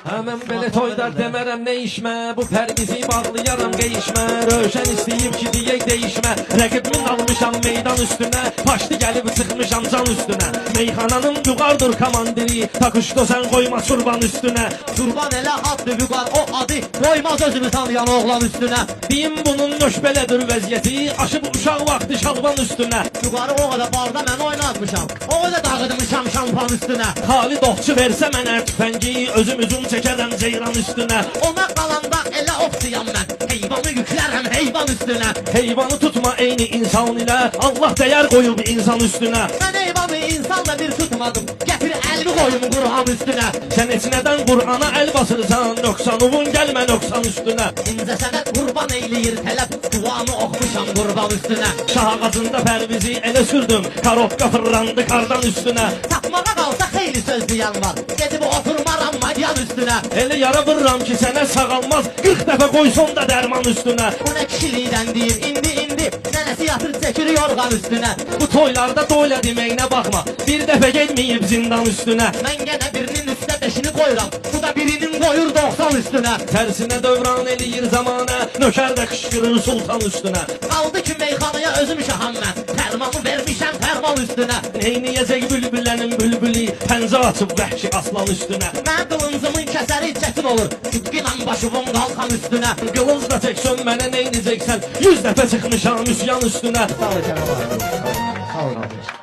Hemen belə toyda demərəm nə işmə, bu pərbizi bağlayaram qeyişmə. Rövşən istəyib ki deyək deyişmə, rəqibimin almışam meydan üstünə, paşlı gəlib sıxmışam can üstünə. Meyxananın vüqardır komandiri, takışda sən qoyma surban üstünə. Surban elə adlı vüqar, o adı qoymaz özümü tanıyan oğlan üstünə. Deyim bunun nöş belədir vəziyyəti, aşıb uşaq vaxtı şalban üstünə. Vüqarı o qədər barda mən oynatmışam, o qədər dağıdmışam şampan üstünə. Xali doxçu versə mənə tüfəngi, özüm üzüm çəkərəm ceyran üstünə. Ona qalanda elə oxsuyam mən, heyvanı yüklərəm heyvan üstünə. Heyvanı tutma eyni insan ilə, Allah dəyər qoyub insan üstünə. Mən heyvanı insanla bir tutmadım, gətir əlimi qoyum Qur'an üstünə. Sən heç nədən Qur'ana əl basırsan, nöqsanuvun gəlmə nöqsan üstünə. İncə sənət qurban eyləyir tələb, duanı oxumuşam qurban üstünə. Şah ağacında pərvizi elə sürdüm, karotqa fırlandı kardan üstünə. Tapmağa qalsa xeyli söz deyən var, gedib oturmaram madyan üstünə. Elə yara vırram ki sənə sağalmaz, 40 dəfə qoysun da dərman üstünə. Bu nə kişilikdən deyir, indi, nənəsi yatır çəkir yorğan üstünə. Bu toylarda doyla deməyinə baxma, bir dəfə getməyib zindan üstünə. Mən gənə birinin üstə beşini qoyuram, bu da birinin qoyur 90 üstünə. Tərsinə dövran eləyir zamanə, nökər də qışqırır sultan üstünə. Qaldı ki meyxanaya özüm şaham mən, fərmanı vermişəm fərman üstünə. Neyniyəcək bülbülənin bülbülü, pəncə açıb vəhşi aslan üstünə. Mən qılıncımın kəsəri çətin olur, tutqinam başımın qalxan üstünə. Qılınc da çəksən mənə neyniyəcəksən, 100 dəfə çıxmışam üsyan üstünə. Sağ ol, Kəmal abi. Sağ ol, qardaş.